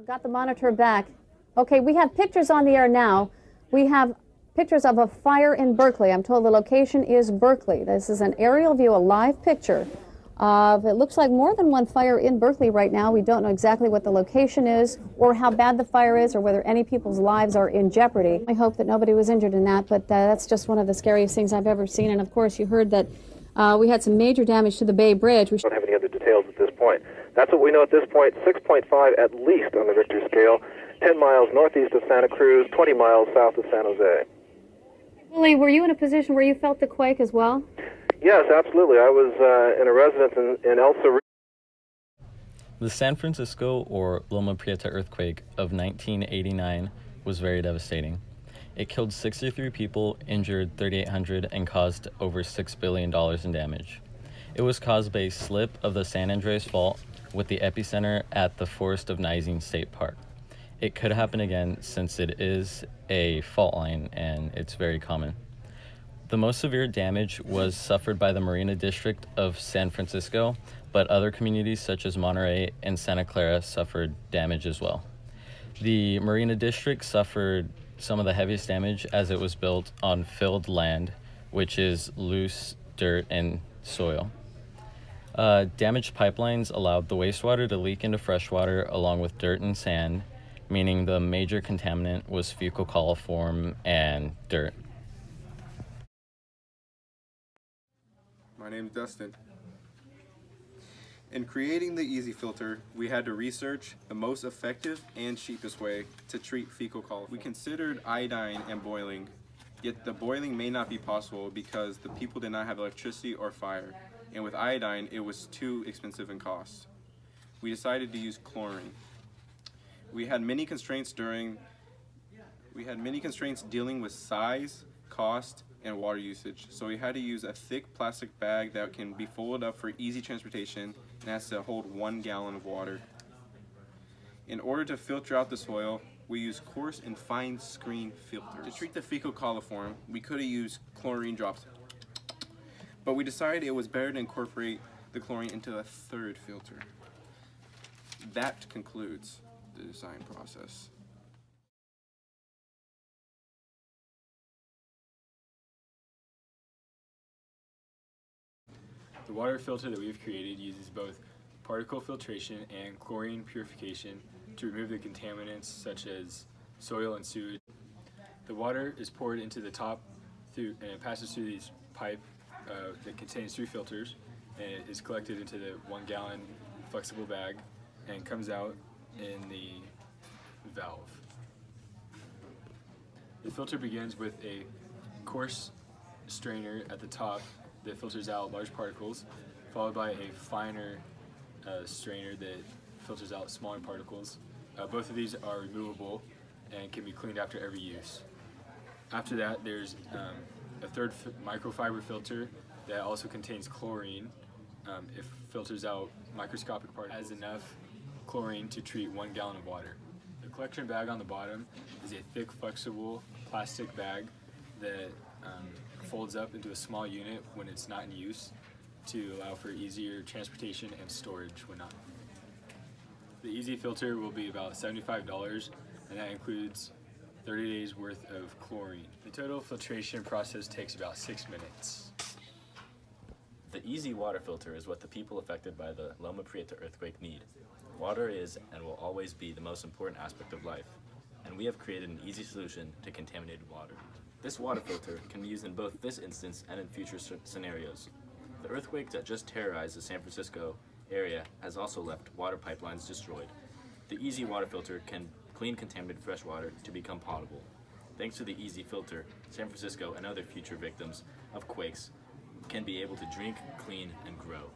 Got the monitor back. Okay, we have pictures on the air now. We have pictures of a fire in Berkeley. I'm told the location is Berkeley. This is an aerial view, a live picture of, it looks like more than one fire in Berkeley right now. We don't know exactly what the location is or how bad the fire is or whether any people's lives are in jeopardy. I hope that nobody was injured in that, but that's just one of the scariest things I've ever seen. And of course, you heard that we had some major damage to the Bay Bridge. We don't have any other details at this point. That's what we know at this point. 6.5 at least on the Richter scale, 10 miles northeast of Santa Cruz, 20 miles south of San Jose. Willie, were you in a position where you felt the quake as well? Yes, absolutely. I was in a residence in El Cerrito. The San Francisco or Loma Prieta earthquake of 1989 was very devastating. It killed 63 people, injured 3,800, and caused over $6 billion in damage. It was caused by a slip of the San Andreas Fault with the epicenter at the Forest of Nisene State Park. It could happen again since it is a fault line and it's very common. The most severe damage was suffered by the Marina District of San Francisco, but other communities such as Monterey and Santa Clara suffered damage as well. The Marina District suffered some of the heaviest damage as it was built on filled land, which is loose dirt and soil. Damaged pipelines allowed the wastewater to leak into freshwater along with dirt and sand, meaning the major contaminant was fecal coliform and dirt. My name's Dustin. In creating the Easy Filter, we had to research the most effective and cheapest way to treat fecal coliform. We considered iodine and boiling, yet the boiling may not be possible because the people did not have electricity or fire, and with iodine it was too expensive in cost. We decided to use chlorine. We had many constraints dealing with size, cost, and water usage. So we had to use a thick plastic bag that can be folded up for easy transportation and has to hold 1 gallon of water. In order to filter out the soil, we use coarse and fine screen filters. To treat the fecal coliform, we could have used chlorine drops, but we decided it was better to incorporate the chlorine into a third filter. That concludes the design process. The water filter that we've created uses both particle filtration and chlorine purification to remove the contaminants such as soil and sewage. The water is poured into the top and it passes through these pipe that contains 3 filters, and it is collected into the 1 gallon flexible bag and comes out in the valve. The filter begins with a coarse strainer at the top that filters out large particles, followed by a finer strainer that filters out smaller particles. Both of these are removable and can be cleaned after every use. After that, there's a third microfiber filter that also contains chlorine. It filters out microscopic particles. It has enough chlorine to treat 1 gallon of water. The collection bag on the bottom is a thick, flexible plastic bag that folds up into a small unit when it's not in use to allow for easier transportation and storage when not. The Easy Filter will be about $75, and that includes 30 days worth of chlorine. The total filtration process takes about 6 minutes. The Easy Water Filter is what the people affected by the Loma Prieta earthquake need. Water is and will always be the most important aspect of life, and we have created an easy solution to contaminated water. This water filter can be used in both this instance and in future scenarios. The earthquake that just terrorized the San Francisco area has also left water pipelines destroyed. The Easy Water Filter can clean contaminated fresh water to become potable. Thanks to the Easy Filter, San Francisco and other future victims of quakes can be able to drink, clean, and grow.